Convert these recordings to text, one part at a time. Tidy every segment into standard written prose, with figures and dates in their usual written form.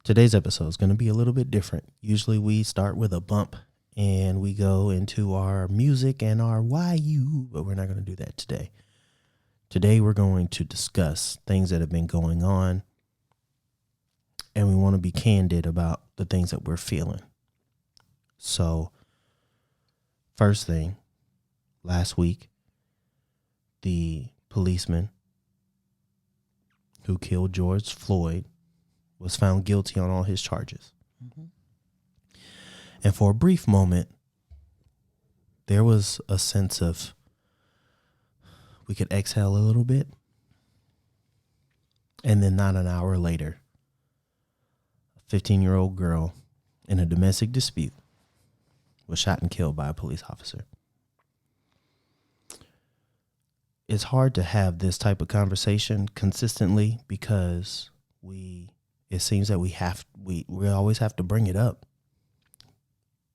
Today's episode is going to be a little bit different. Usually we start with a bump and we go into our music and our why you, but we're not going to do that today. Today we're going to discuss things that have been going on, and we want to be candid about the things that we're feeling. So, first thing, last week, the policeman who killed George Floyd was found guilty on all his charges. Mm-hmm. And for a brief moment, there was a sense of we could exhale a little bit. And then not an hour later, a 15-year-old girl in a domestic dispute was shot and killed by a police officer. It's hard to have this type of conversation consistently because it seems that we always have to bring it up.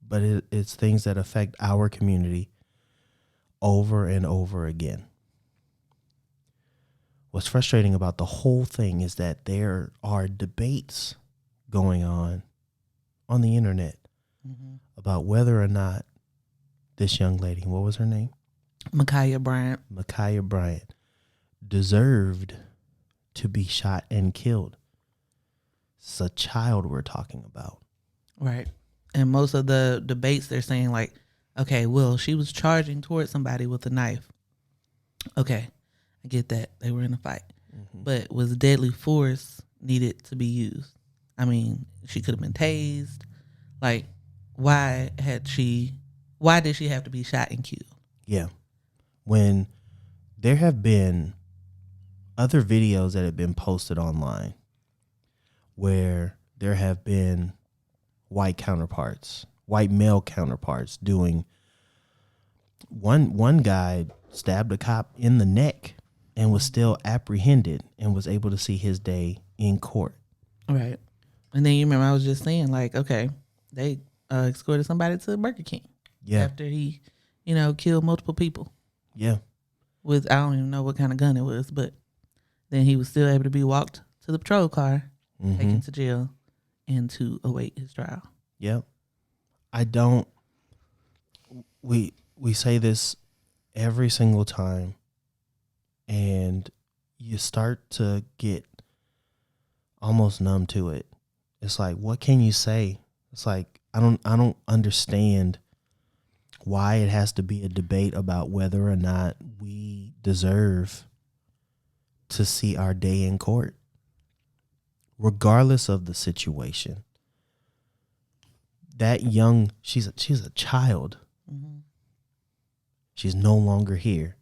But it's things that affect our community over and over again. What's frustrating about the whole thing is that there are debates going on the internet about whether or not this young lady, what was her name? Mahkia Bryant deserved to be shot and killed. It's a child we're talking about. Right. And most of the debates, they're saying like, okay, well, she was charging towards somebody with a knife. Okay, I get that. They were in a fight. Mm-hmm. But was deadly force needed to be used? I mean, she could have been tased. Like, why did she have to be shot and killed? Yeah. When there have been other videos that have been posted online where there have been white male counterparts doing, one guy stabbed a cop in the neck and was still apprehended and was able to see his day in court. Right. And then you remember I was just saying, like, okay, they escorted somebody to Burger King. Yeah. After he, killed multiple people. Yeah. With, I don't even know what kind of gun it was, but then he was still able to be walked to the patrol car, taken to jail, and to await his trial. Yep. We say this every single time, and you start to get almost numb to it. It's like, what can you say? It's like, I don't understand why it has to be a debate about whether or not we deserve to see our day in court, regardless of the situation. That young, she's a child. Mm-hmm. She's no longer here.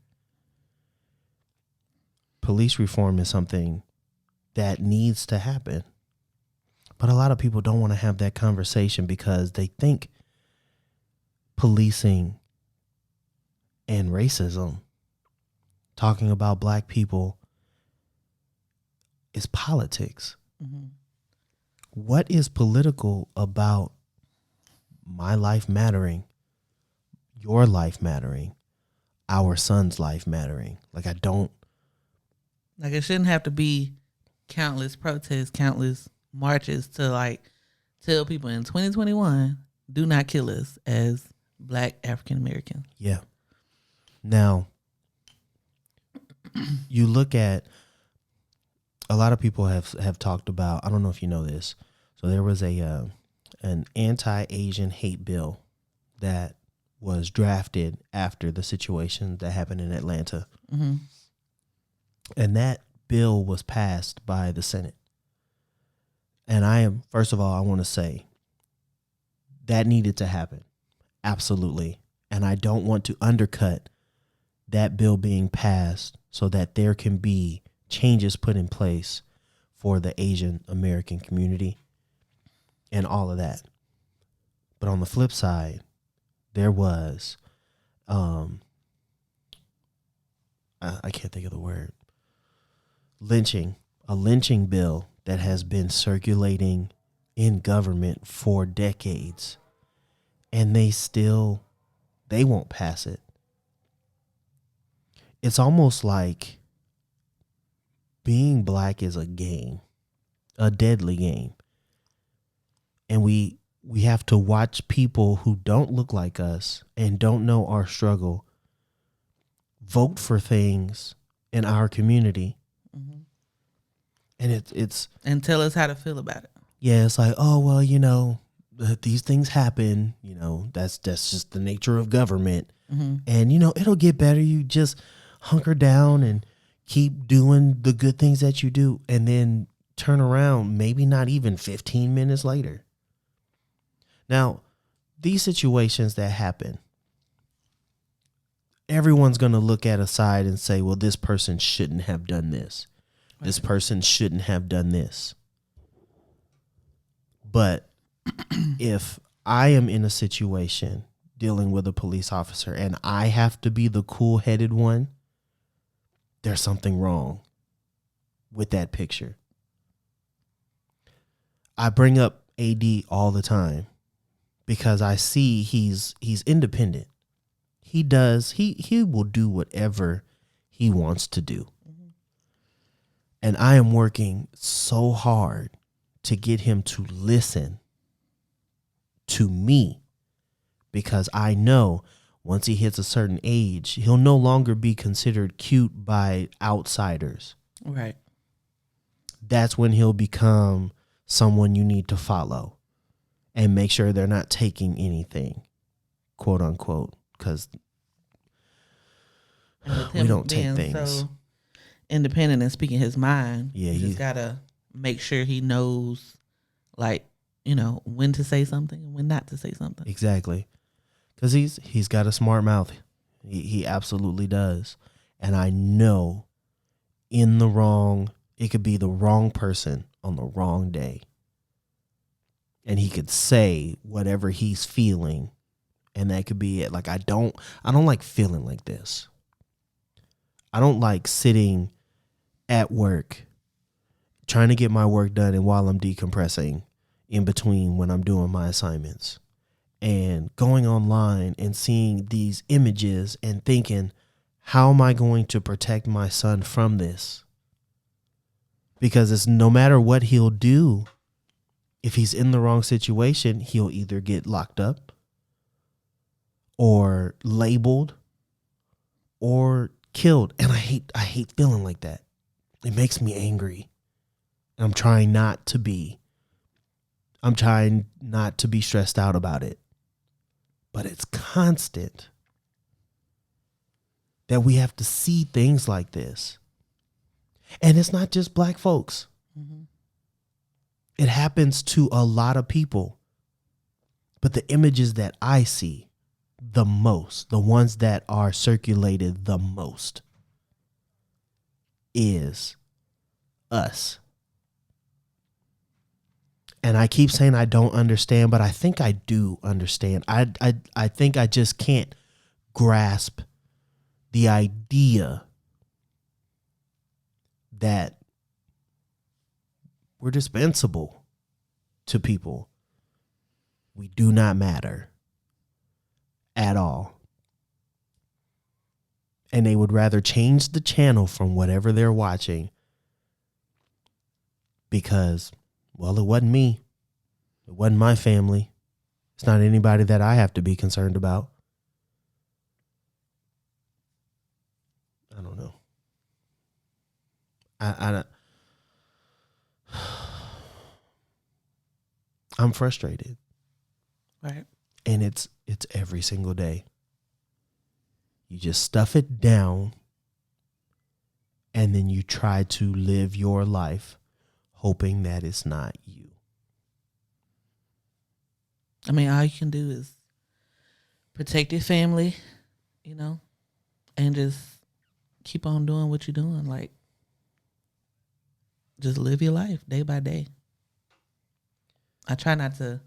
Police reform is something that needs to happen. But a lot of people don't want to have that conversation because they think policing and racism, talking about black people, is politics. Mm-hmm. What is political about my life mattering, your life mattering, our son's life mattering? Like, it shouldn't have to be countless protests, countless marches to like tell people in 2021, do not kill us as Black African Americans. Yeah. Now, you look at, a lot of people have talked about, I don't know if you know this. So there was an anti-Asian hate bill that was drafted after the situation that happened in Atlanta. Mm-hmm. And that bill was passed by the Senate. And first of all, I want to say that needed to happen. Absolutely. And I don't want to undercut that bill being passed so that there can be changes put in place for the Asian American community and all of that. But on the flip side, there was, I can't think of the word, a lynching bill that has been circulating in government for decades, and they won't pass it. It's almost like being black is a game, a deadly game. And we have to watch people who don't look like us and don't know our struggle vote for things in our community. Mm-hmm. And it's and tell us how to feel about it. Yeah, it's like, oh well, these things happen. That's just the nature of government. Mm-hmm. And it'll get better. You just hunker down and keep doing the good things that you do, and then turn around maybe not even 15 minutes later. Now, these situations that happen, everyone's going to look at a side and say, well, this person shouldn't have done this. Right. This person shouldn't have done this. But if I am in a situation dealing with a police officer and I have to be the cool-headed one, there's something wrong with that picture. I bring up AD all the time because I see he's independent. He will do whatever he wants to do. Mm-hmm. And I am working so hard to get him to listen to me, because I know once he hits a certain age, he'll no longer be considered cute by outsiders. Right. That's when he'll become someone you need to follow and make sure they're not taking anything, quote unquote, because we don't take things. So independent and speaking his mind. Yeah, you just gotta make sure he knows, like, when to say something and when not to say something. Exactly, because he's got a smart mouth. He absolutely does, and I know it could be the wrong person on the wrong day, and he could say whatever he's feeling, and that could be it. Like I don't like feeling like this. I don't like sitting at work trying to get my work done, and while I'm decompressing in between when I'm doing my assignments, and going online and seeing these images and thinking, how am I going to protect my son from this? Because it's no matter what he'll do, if he's in the wrong situation, he'll either get locked up or labeled or killed. And I hate feeling like that. It makes me angry. I'm trying not to be stressed out about it. But it's constant that we have to see things like this. And it's not just black folks. Mm-hmm. It happens to a lot of people. But the images that I see the most, the ones that are circulated the most, is us. And I keep saying I don't understand, but I think I do understand. I think I just can't grasp the idea that we're dispensable to people. We do not matter at all. And they would rather change the channel from whatever they're watching because, well, it wasn't me. It wasn't my family. It's not anybody that I have to be concerned about. I don't know. I'm frustrated. Right. And it's every single day. You just stuff it down and then you try to live your life hoping that it's not you. I mean, all you can do is protect your family, and just keep on doing what you're doing. Like, just live your life day by day. I try not to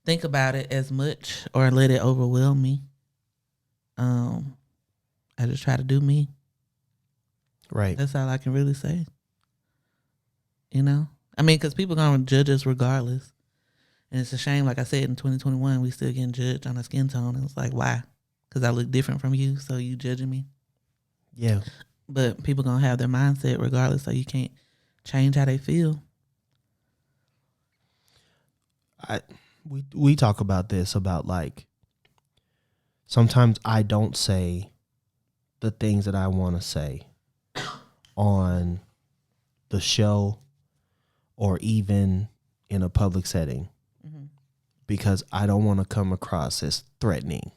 think about it as much or let it overwhelm me. I just try to do me. Right. That's all I can really say. I mean, because people are going to judge us regardless. And it's a shame, like I said, in 2021, we still getting judged on our skin tone. And it's like, why? Because I look different from you, so you judging me? Yeah. But people going to have their mindset regardless, so you can't change how they feel. we talk about this, about like sometimes I don't say the things that I want to say on the show or even in a public setting because I don't want to come across as threatening.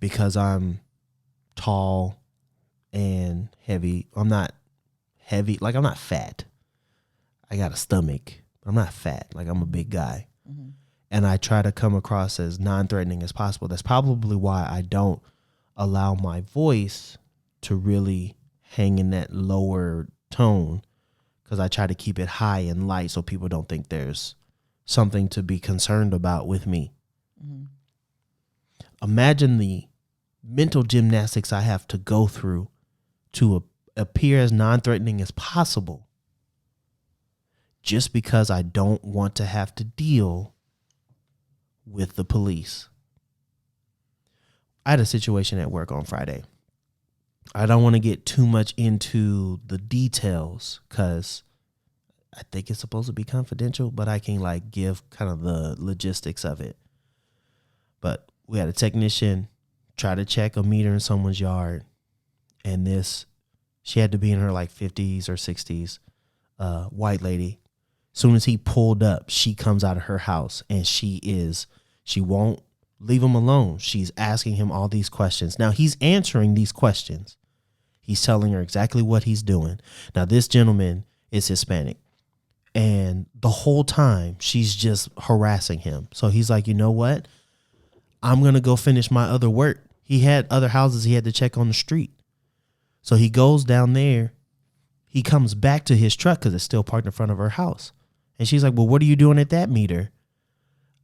Because I'm tall and heavy. I'm not heavy. Like, I'm not fat. I got a stomach, but I'm not fat. Like, I'm a big guy. And I try to come across as non-threatening as possible. That's probably why I don't allow my voice to really hang in that lower tone, because I try to keep it high and light so people don't think there's something to be concerned about with me. Imagine the mental gymnastics I have to go through to appear as non-threatening as possible just because I don't want to have to deal with the police. I had a situation at work on Friday. I don't want to get too much into the details because I think it's supposed to be confidential, but I can like give kind of the logistics of it. But we had a technician try to check a meter in someone's yard, and she had to be in her like 50s or 60s, white lady. Soon as he pulled up, she comes out of her house and she won't leave him alone. She's asking him all these questions. Now he's answering these questions. He's telling her exactly what he's doing. Now this gentleman is Hispanic, and the whole time she's just harassing him. So he's like, you know what? I'm going to go finish my other work. He had other houses he had to check on the street. So he goes down there. He comes back to his truck because it's still parked in front of her house. And she's like, well, what are you doing at that meter?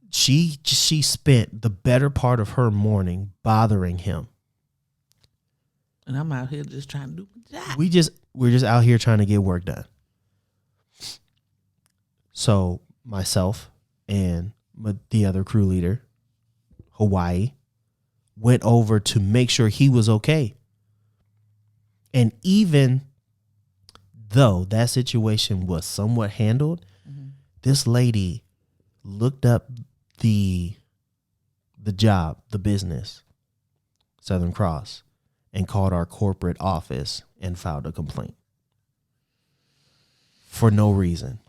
She spent the better part of her morning bothering him. And I'm out here just trying to do my job. We're just out here trying to get work done. So myself and the other crew leader, Hawaii, went over to make sure he was okay. And even though that situation was somewhat handled, this lady looked up the job, the business, Southern Cross, and called our corporate office and filed a complaint for no reason.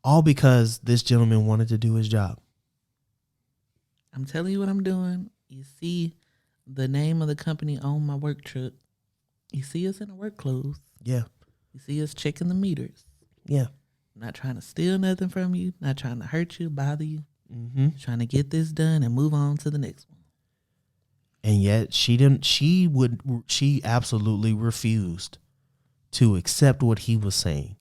All because this gentleman wanted to do his job. I'm telling you what I'm doing. You see the name of the company on my work truck. You see us in our work clothes. Yeah. You see us checking the meters. Yeah. Not trying to steal nothing from you. Not trying to hurt you, bother you. Trying to get this done and move on to the next one. And yet she absolutely refused to accept what he was saying.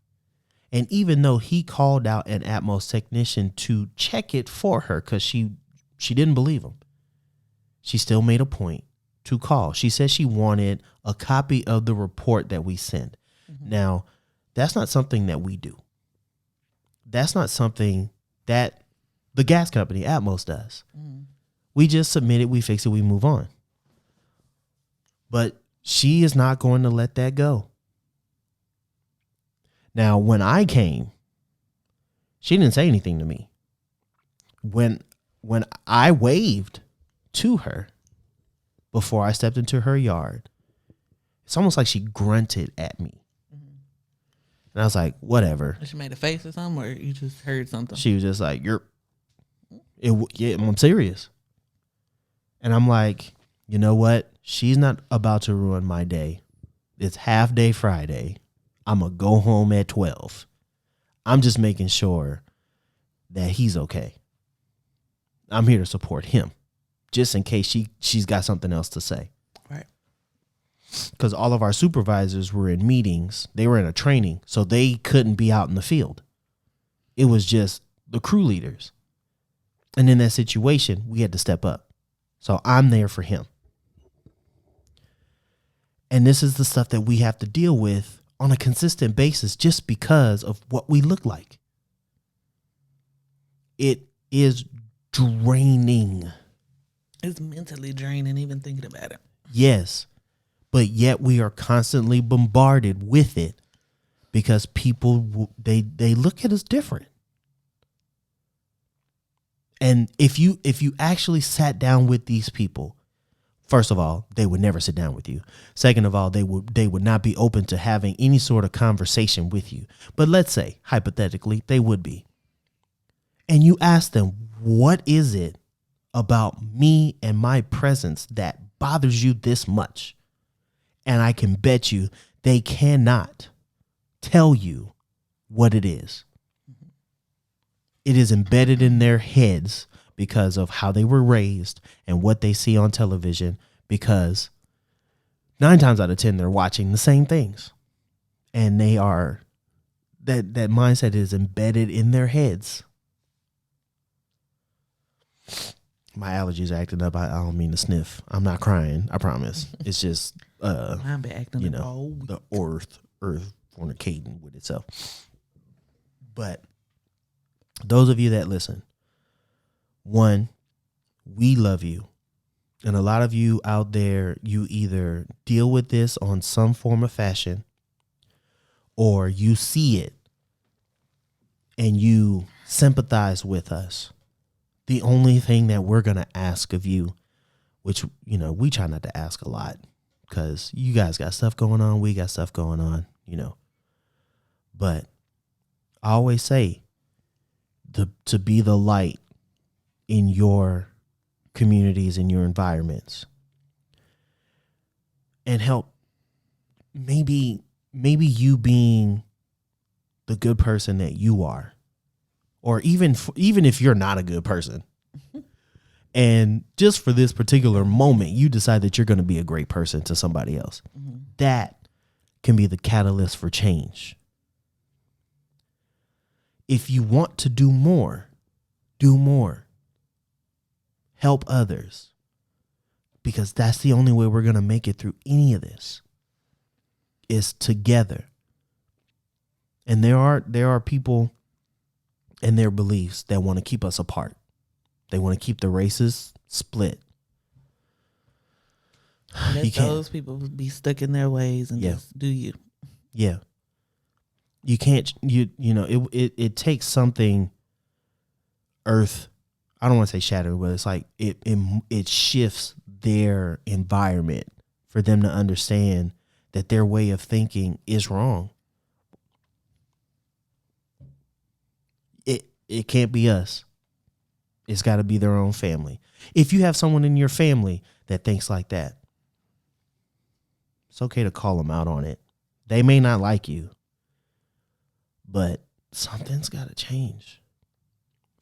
And even though he called out an Atmos technician to check it for her because she didn't believe him, she still made a point to call. She said she wanted a copy of the report that we sent. Now, that's not something that we do. That's not something that the gas company, Atmos, does. We just submit it, we fix it, we move on. But she is not going to let that go. Now, when I came, she didn't say anything to me. When I waved to her before I stepped into her yard, it's almost like she grunted at me. And I was like, whatever. She made a face or something, or you just heard something? She was just like, I'm serious. And I'm like, you know what? She's not about to ruin my day. It's half day Friday. I'm going to go home at 12. I'm just making sure that he's okay. I'm here to support him just in case she's got something else to say. Right. Because all of our supervisors were in meetings. They were in a training, so they couldn't be out in the field. It was just the crew leaders. And in that situation, we had to step up. So I'm there for him. And this is the stuff that we have to deal with on a consistent basis just because of what we look like. It is draining. It's mentally draining even thinking about it. Yes. But yet we are constantly bombarded with it because people they look at us different. And if you actually sat down with these people, first of all, they would never sit down with you. Second of all, they would not be open to having any sort of conversation with you. But let's say, hypothetically, they would be. And you ask them, what is it about me and my presence that bothers you this much? And I can bet you they cannot tell you what it is. It is embedded in their heads because of how they were raised and what they see on television, because 9 times out of 10, they're watching the same things. And they are, that mindset is embedded in their heads. My allergies are acting up. I don't mean to sniff. I'm not crying. I promise. It's just, I've been acting up all week. The earth fornicating with itself. But those of you that listen, one, we love you. And a lot of you out there, you either deal with this on some form of fashion, or you see it and you sympathize with us. The only thing that we're going to ask of you, which, we try not to ask a lot because you guys got stuff going on. We got stuff going on, But I always say, to be the light in your communities, in your environments, and help maybe you being the good person that you are, or even if you're not a good person, and just for this particular moment, you decide that you're going to be a great person to somebody else. Mm-hmm. That can be the catalyst for change. If you want to do more, do more. Help others. Because that's the only way we're going to make it through any of this, is together. And there are people and their beliefs that want to keep us apart. They want to keep the races split. Let those people be stuck in their ways and just do you. Yeah. You can't, it takes something earth, I don't want to say shattering, but it's like it shifts their environment for them to understand that their way of thinking is wrong. It can't be us. It's got to be their own family. If you have someone in your family that thinks like that, it's okay to call them out on it. They may not like you, but something's got to change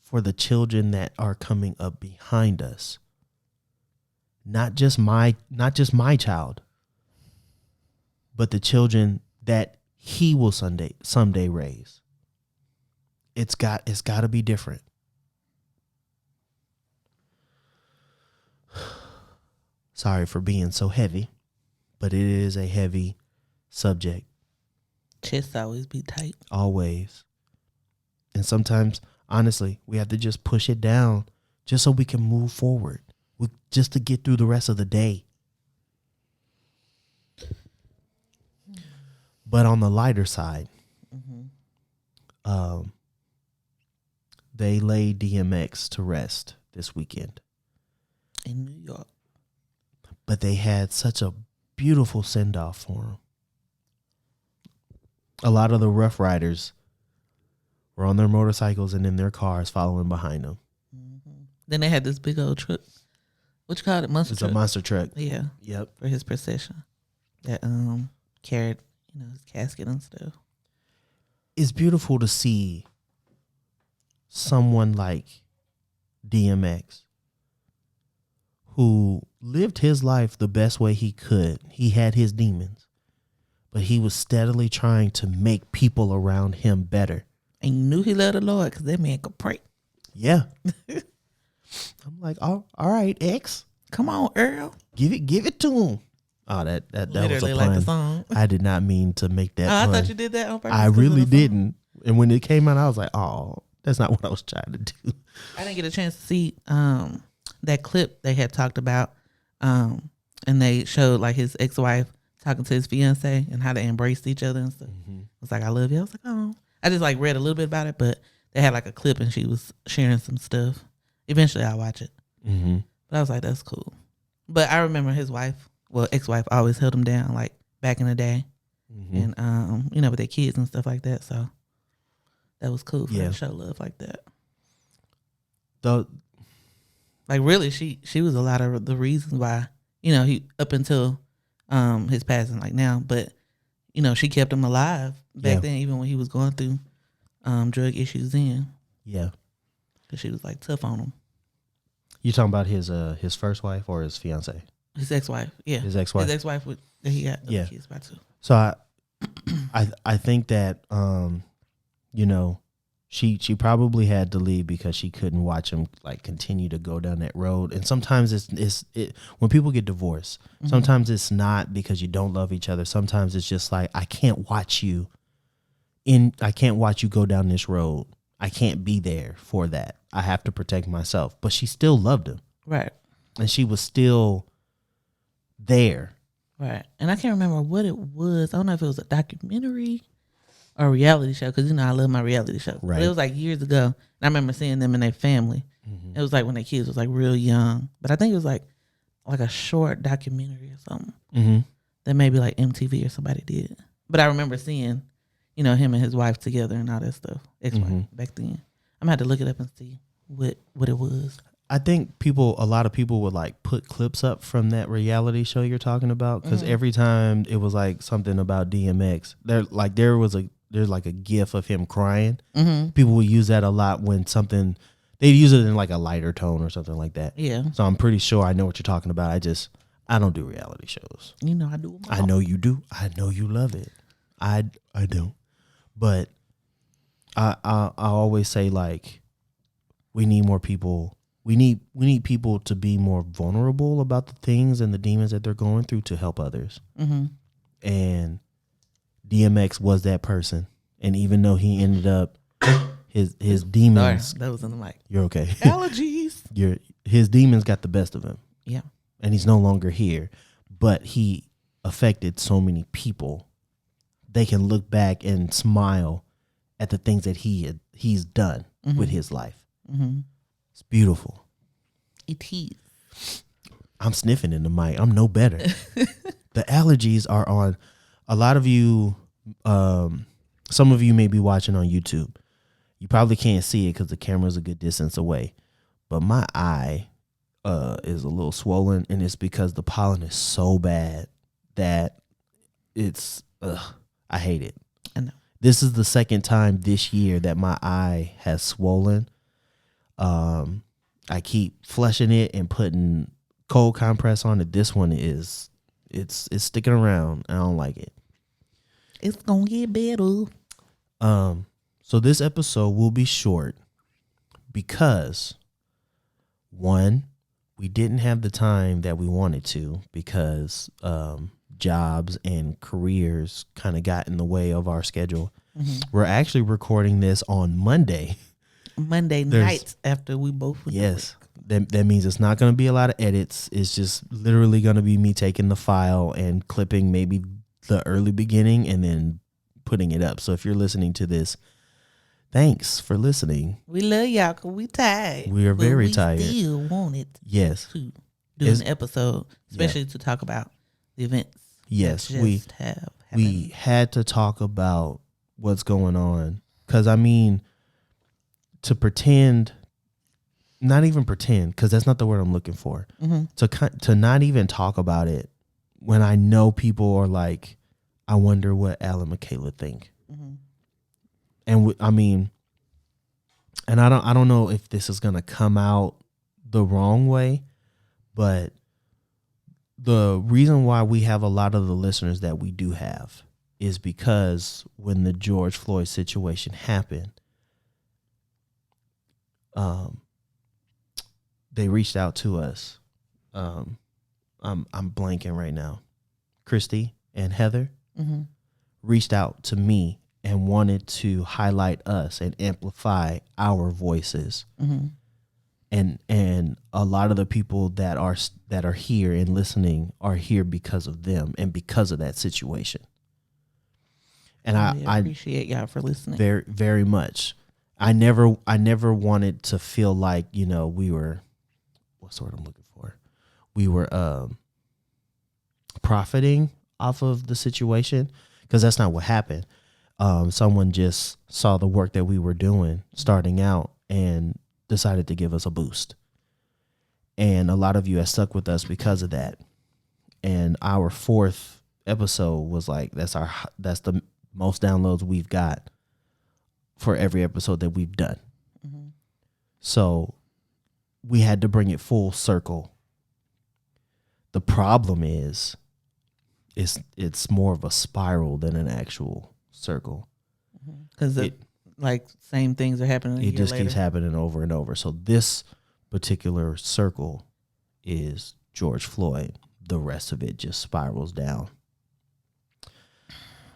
for the children that are coming up behind us. Not just my child, but the children that he will someday raise. It's got to be different. Sorry for being so heavy, but it is a heavy subject. Chest always be tight. Always. And sometimes, honestly, we have to just push it down just so we can move forward. Just to get through the rest of the day. But on the lighter side, they laid DMX to rest this weekend. In New York. But they had such a beautiful send-off for him. A lot of the Rough Riders were on their motorcycles and in their cars following behind them. Mm-hmm. Then they had this big old truck. What you call it? Monster truck? It's a monster truck. Yeah. Yep. For his procession. That carried, his casket and stuff. It's beautiful to see someone like DMX who lived his life the best way he could. He had his demons, but he was steadily trying to make people around him better. And you knew he loved the Lord because that man could pray. Yeah. I'm like, all right, X. Come on, Earl. Give it to him. Oh, that was a pun. Like the song. I did not mean to make that pun. I thought you did that on purpose. I really didn't. And when it came out, I was like, oh, that's not what I was trying to do. I didn't get a chance to see that clip they had talked about. And they showed like his ex-wife talking to his fiance and how they embraced each other and stuff. Mm-hmm. It was like, I love you. I was like, oh. I just like read a little bit about it, but they had like a clip and she was sharing some stuff. Eventually I'll watch it. Mm-hmm. But I was like, that's cool. But I remember his wife, well, ex-wife always held him down like back in the day. Mm-hmm. And, with their kids and stuff like that. So that was cool for her to show love like that. Like really, she was a lot of the reasons why, he up until his passing, like now, but she kept him alive back then, even when he was going through drug issues then. Yeah, because she was like tough on him. You talking about his first wife or his fiance? His ex-wife, yeah. His ex-wife. His ex-wife that he got kids by too. So I think that she probably had to leave because she couldn't watch him like continue to go down that road. And sometimes it's when people get divorced, mm-hmm. sometimes it's not because you don't love each other. Sometimes it's just like I can't watch you go down this road. I can't be there for that. I have to protect myself. But she still loved him. Right. And she was still there. Right. And I can't remember what it was. I don't know if it was a documentary or a reality show, because I love my reality shows. Right. But it was like years ago. And I remember seeing them and their family. Mm-hmm. It was like when their kids was like real young. But I think it was like a short documentary or something. Mm-hmm. That maybe like MTV or somebody did. But I remember seeing, him and his wife together and all that stuff. Ex-wife mm-hmm. back then. I'm gonna have to look it up and see what it was. I think a lot of people would like put clips up from that reality show you're talking about, because mm-hmm. every time it was like something about DMX, there's like a gif of him crying. Mm-hmm. People will use that a lot when they use it in like a lighter tone or something like that. Yeah. So I'm pretty sure I know what you're talking about. I don't do reality shows. I do them all. I know you do. I know you love it. I don't. But I always say like we need more people. We need people to be more vulnerable about the things and the demons that they're going through to help others. Mm-hmm. And DMX was that person. And even though he ended up his demons. Sorry, that was in the mic. You're okay. Allergies. His demons got the best of him. Yeah. And he's no longer here. But he affected so many people. They can look back and smile at the things that he's done mm-hmm. with his life. Mm-hmm. It's beautiful. It is. I'm sniffing in the mic. I'm no better. The allergies are on. A lot of you, some of you may be watching on YouTube. You probably can't see it because the camera's a good distance away. But my eye is a little swollen, and it's because the pollen is so bad that it's. I hate it. I know. This is the second time this year that my eye has swollen. I keep flushing it and putting cold compress on it. This one it's sticking around. I don't like it. It's gonna get better. So this episode will be short because one, we didn't have the time that we wanted to because jobs and careers kind of got in the way of our schedule. Mm-hmm. We're actually recording this on Monday nights after we both went to work. That means it's not going to be a lot of edits. It's just literally going to be me taking the file and clipping maybe the early beginning and then putting it up. So if you're listening to this, thanks for listening. We love y'all because we tired. We are very tired. We still wanted to do an episode, especially to talk about the events. Yes, we had to talk about what's going on. Because, to pretend, not even pretend, because that's not the word I'm looking for. Mm-hmm. To not even talk about it when I know people are like, I wonder what Alan and Kayla think. Mm-hmm. And and I don't know if this is gonna come out the wrong way, but the reason why we have a lot of the listeners that we do have is because when the George Floyd situation happened, they reached out to us. I'm blanking right now. Christy and Heather mm-hmm. reached out to me and wanted to highlight us and amplify our voices. Mm-hmm. and a lot of the people that are here and listening are here because of them and because of that situation. And I appreciate y'all for listening. Very, very much. I never wanted to feel like, we were, what's the word I'm looking for? We were profiting off of the situation, because that's not what happened. Someone just saw the work that we were doing starting out and decided to give us a boost. And a lot of you have stuck with us because of that. And our 4th episode was like, that's the most downloads we've got for every episode that we've done. Mm-hmm. So we had to bring it full circle. The problem is it's more of a spiral than an actual circle. Because like same things are happening. It just keeps happening over and over. So this particular circle is George Floyd. The rest of it just spirals down.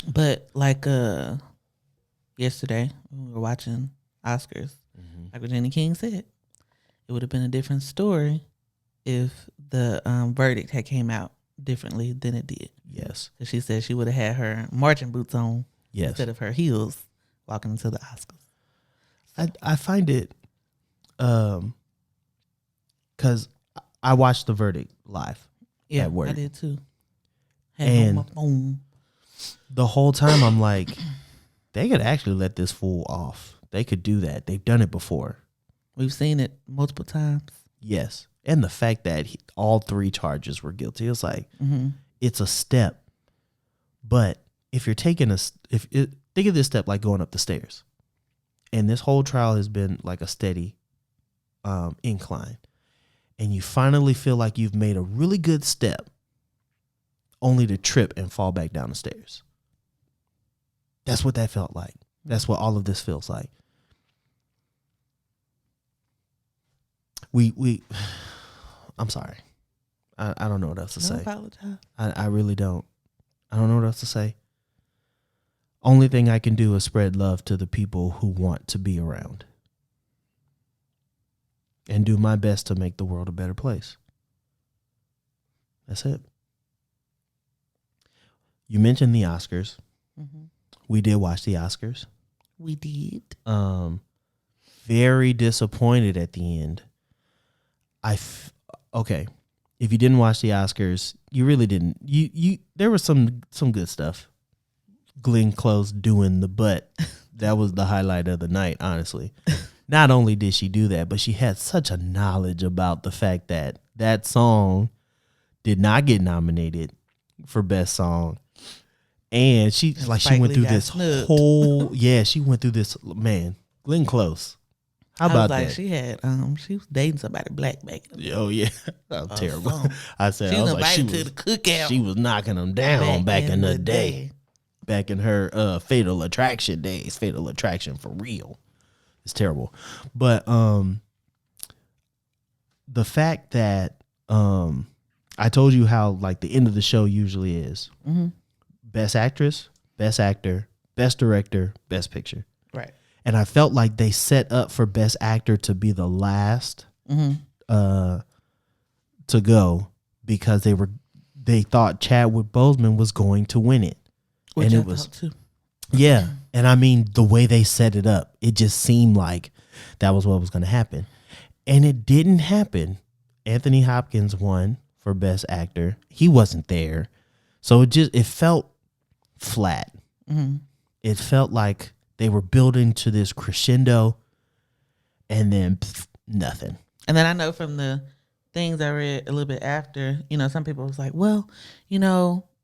But like yesterday when we were watching Oscars, like Virginia King said, it would have been a different story if the verdict had came out differently than it did. Yes. Because she said she would have had her marching boots on instead of her heels walking into the Oscars. I find it, because I watched the verdict live at work. I did too. And on my phone. The whole time I'm like, they could actually let this fool off. They could do that. They've done it before. We've seen it multiple times. Yes. And the fact that all 3 charges were guilty, it's like, it's a step. But if you're think of this step like going up the stairs. And this whole trial has been like a steady incline. And you finally feel like you've made a really good step, only to trip and fall back down the stairs. That's what that felt like. That's what all of this feels like. I'm sorry. I don't know what else to say. Apologize. I really don't. I don't know what else to say. Only thing I can do is spread love to the people who want to be around. And do my best to make the world a better place. That's it. You mentioned the Oscars. Mm-hmm. We did watch the Oscars. We did. Very disappointed at the end. Okay. If you didn't watch the Oscars, you really didn't. There was some good stuff. Glenn Close doing the butt. That was the highlight of the night, honestly. Not only did she do that, but she had such a knowledge about the fact that that song did not get nominated for Best Song. And she went through this whole, she went through this, man, Glenn Close. How about that? She had, she was dating somebody black back then. Oh yeah, that was terrible. I said, she was invited to the cookout. She was knocking them down back in the day. Back in her Fatal Attraction days. Fatal Attraction for real. It's terrible. But the fact that I told you how like the end of the show usually is. Mm-hmm. Best Actress, Best Actor, Best Director, Best Picture. Right. And I felt like they set up for Best Actor to be the last to go because they thought Chadwick Boseman was going to win it. Which and it was too. Yeah. And I mean the way they set it up, it just seemed like that was what was going to happen. And it didn't happen. Anthony Hopkins won for Best Actor. He wasn't there. So it felt flat. Mm-hmm. It felt like they were building to this crescendo and then nothing. And then I know from the things I read a little bit after, some people was like, well,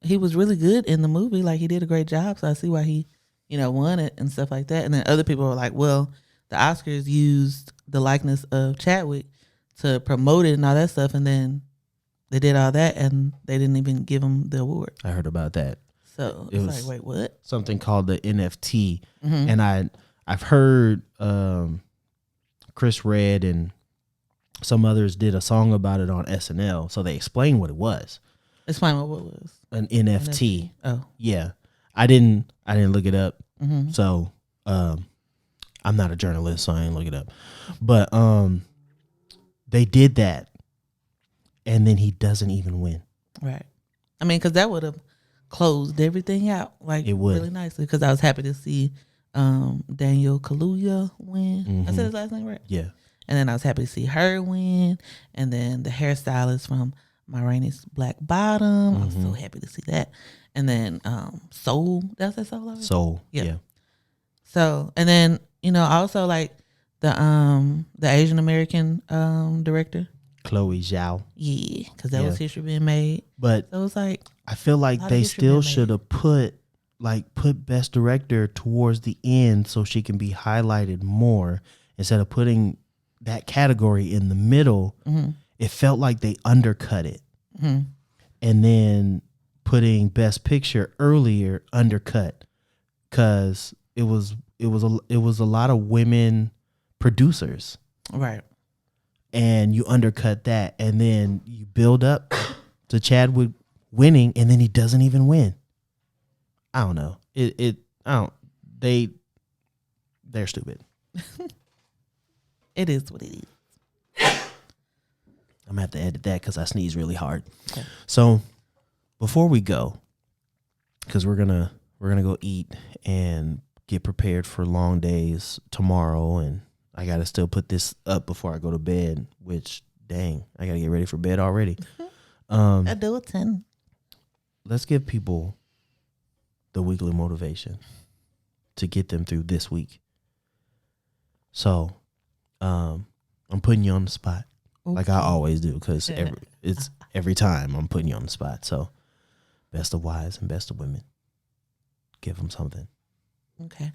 he was really good in the movie. Like he did a great job. So I see why he, won it and stuff like that. And then other people were like, well, the Oscars used the likeness of Chadwick to promote it and all that stuff. And then they did all that and they didn't even give him the award. I heard about that. So it's like, wait, what? Something called the NFT. Mm-hmm. And I've heard Chris Redd and some others did a song about it on SNL. So they explained what it was. Explain what it was. An NFT. Oh. Yeah. I didn't look it up. Mm-hmm. So I'm not a journalist, so I didn't look it up. But they did that, and then he doesn't even win. Right. I mean, because that would have closed everything out like It would. really nicely. Because I was happy to see Daniel Kaluuya win. I said his last name right. Yeah. And then I was happy to see her win. And then the hairstylist from Ma Rainey's Black Bottom. I was so happy to see that. And then Soul. Did I say Soul already? Soul. Yeah. So, and then, you know, also like the Asian American director. Chloe Zhao. Yeah, because that was history being made. But so it was like, I feel like they still should have put best director towards the end so she can be highlighted more instead of putting that category in the middle. It felt like they undercut it. And then putting best picture earlier undercut, because it was a lot of women producers. Right. And you undercut that, and then you build up to Chadwick winning, and then he doesn't even win. I don't know. They're stupid. It is what it is. I'm gonna have to edit that because I sneeze really hard. Okay. So before we go, because we're gonna go eat and get prepared for long days tomorrow, and I gotta still put this up before I go to bed. Which, dang, I gotta get ready for bed already. I do it 10. Let's give people the weekly motivation to get them through this week. So, I'm putting you on the spot, like I always do, because every time I'm putting you on the spot. So, best of wives and best of women, give them something. Okay.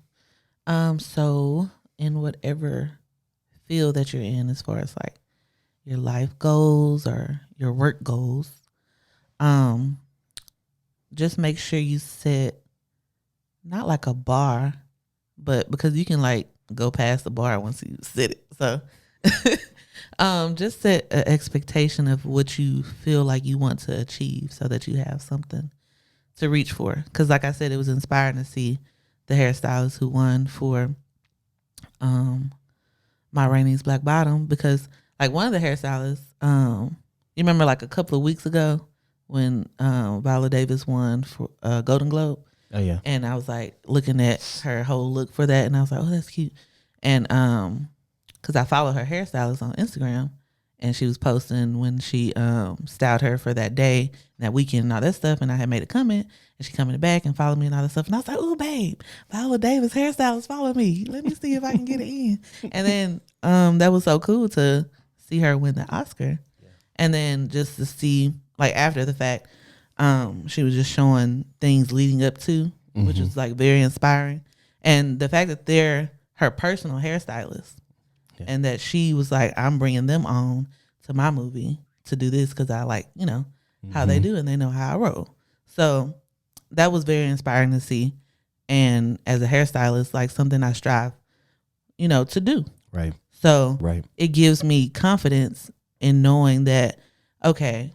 So in whatever field that you're in, as far as like your life goals or your work goals, just make sure you set not like a bar, but because you can like go past the bar once you set it. So just set an expectation of what you feel like you want to achieve so that you have something to reach for. Because like I said, it was inspiring to see the hairstylist who won for Ma Rainey's Black Bottom, because like one of the hairstylists, you remember like a couple of weeks ago when Viola Davis won for Golden Globe. Oh yeah. And I was like looking at her whole look for that, and I was like, oh, that's cute. And because I follow her hairstylist on Instagram, and she was posting when she styled her for that day, that weekend, and all that stuff. And I had made a comment, and she commented back and followed me and all that stuff. And I was like, oh, babe, Viola Davis hairstylist, follow me. Let me see if I can get it in. And then that was so cool to see her win the Oscar. Yeah. And then just to see, like after the fact, she was just showing things leading up to, which was like very inspiring. And the fact that they're her personal hairstylist, and that she was like, I'm bringing them on to my movie to do this because I like, you know, how they do and they know how I roll. So that was very inspiring to see. And as a hairstylist, like something I strive, you know, to do. Right. So it gives me confidence in knowing that, okay,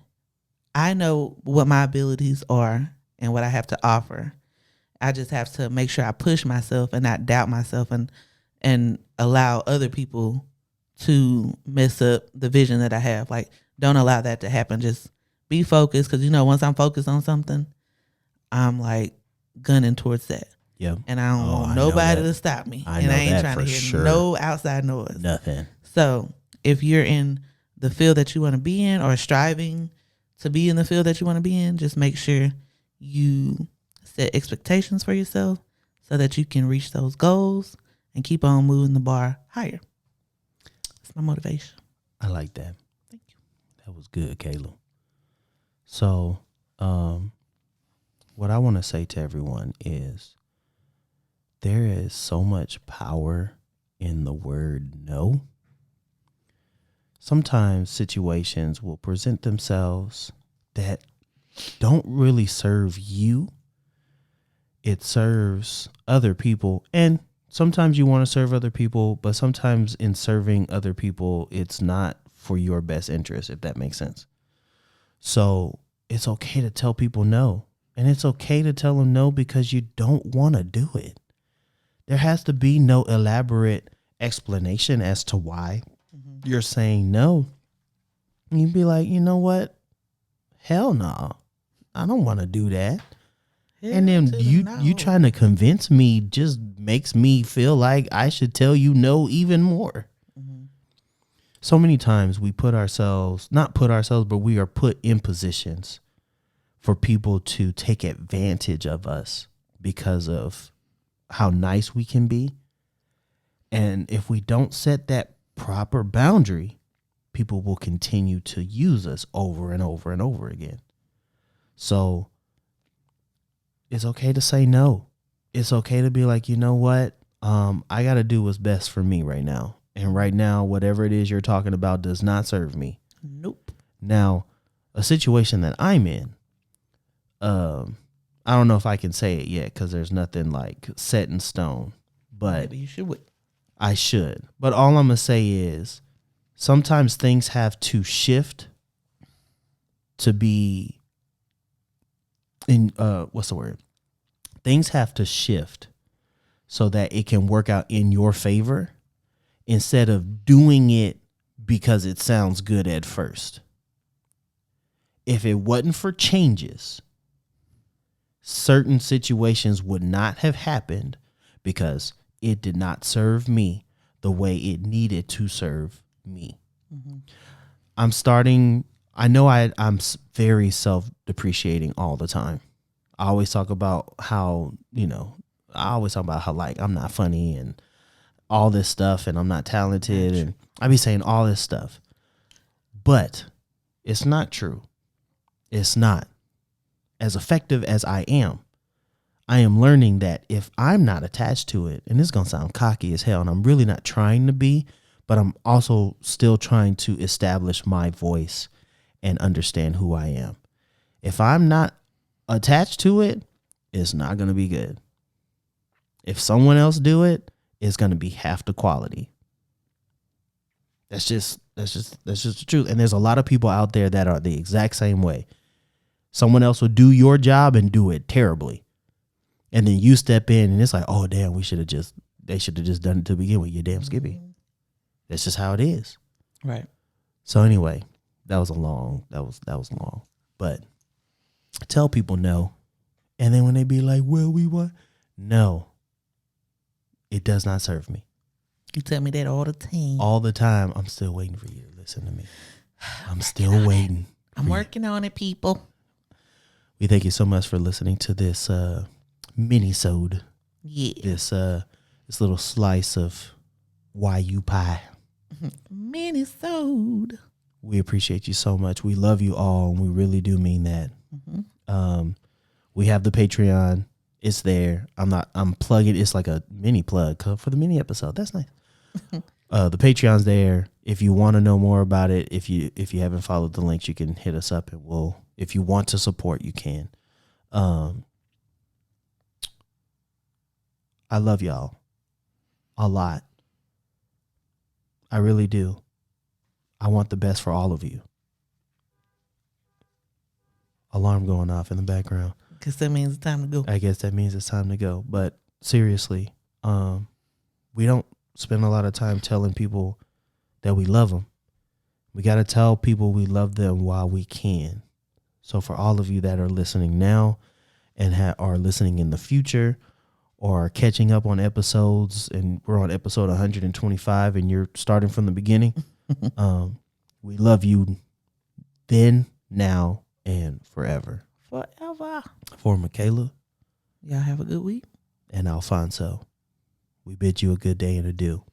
I know what my abilities are and what I have to offer. I just have to make sure I push myself and not doubt myself and allow other people to mess up the vision that I have. Like, don't allow that to happen. Just be focused, because, you know, once I'm focused on something, I'm like gunning towards that. Yeah. And I don't want nobody to stop me. And I ain't trying to hear no outside noise. Nothing. So if you're in the field that you want to be in or striving to be in the field that you want to be in, just make sure you set expectations for yourself so that you can reach those goals and keep on moving the bar higher. That's my motivation. I like that. Thank you. That was good, Kayla. So, what I want to say to everyone is there is so much power in the word no. Sometimes situations will present themselves that don't really serve you. It serves other people, and sometimes you want to serve other people, but sometimes in serving other people, it's not for your best interest, if that makes sense. So it's okay to tell people no, and it's okay to tell them no because you don't want to do it. There has to be no elaborate explanation as to why you're saying no. And you'd be like, you know what? Hell no. I don't want to do that. Hell and then to the you no. trying to convince me just makes me feel like I should tell you no even more. Mm-hmm. So many times we not put ourselves, but we are put in positions for people to take advantage of us because of how nice we can be. And if we don't set that proper boundary, people will continue to use us over and over and over again. So it's okay to say no. It's okay to be like, you know what? I got to do what's best for me right now. And right now, whatever it is you're talking about does not serve me. Nope. Now, a situation that I'm in, I don't know if I can say it yet because there's nothing like set in stone, but Maybe you should wait. I should. But all I'm going to say is sometimes things have to shift to be in, what's the word? Things have to shift so that it can work out in your favor instead of doing it because it sounds good at first. If it wasn't for changes, certain situations would not have happened because it did not serve me the way it needed to serve me. Mm-hmm. I know I'm very self-depreciating all the time. I always talk about how, like I'm not funny and all this stuff and I'm not talented and I be saying all this stuff. But it's not true. It's not. As effective as I am learning that if I'm not attached to it, and this is going to sound cocky as hell, and I'm really not trying to be, but I'm also still trying to establish my voice and understand who I am. If I'm not attached to it, it's not going to be good. If someone else do it, it's going to be half the quality. That's just the truth. And there's a lot of people out there that are the exact same way. Someone else will do your job and do it terribly. And then you step in and it's like, oh damn, they should have just done it to begin with, you damn Skippy. Mm-hmm. That's just how it is. Right. So anyway, that was long. But tell people no. And then when they be like, well, we want, no. It does not serve me. You tell me that all the time. All the time. I'm still waiting for you to listen to me. I'm still waiting. I'm working on it, people. We thank you so much for listening to this mini-sode. Yeah. This little slice of YU pie. Mini-sode. We appreciate you so much. We love you all, and we really do mean that. Mm-hmm. We have the Patreon. It's there. I'm plugging. It's like a mini plug for the mini episode. That's nice. The Patreon's there. If you want to know more about it, if you haven't followed the links, you can hit us up and if you want to support, you can. I love y'all a lot. I really do. I want the best for all of you. Alarm going off in the background. Because that means it's time to go. I guess that means it's time to go. But seriously, we don't spend a lot of time telling people that we love them. We got to tell people we love them while we can. So for all of you that are listening now and are listening in the future or catching up on episodes, and we're on episode 125 and you're starting from the beginning, we love you then, now, and forever. Forever. For Michaela. Y'all have a good week. And Alfonso, we bid you a good day and adieu.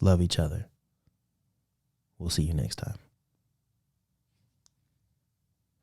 Love each other. We'll see you next time.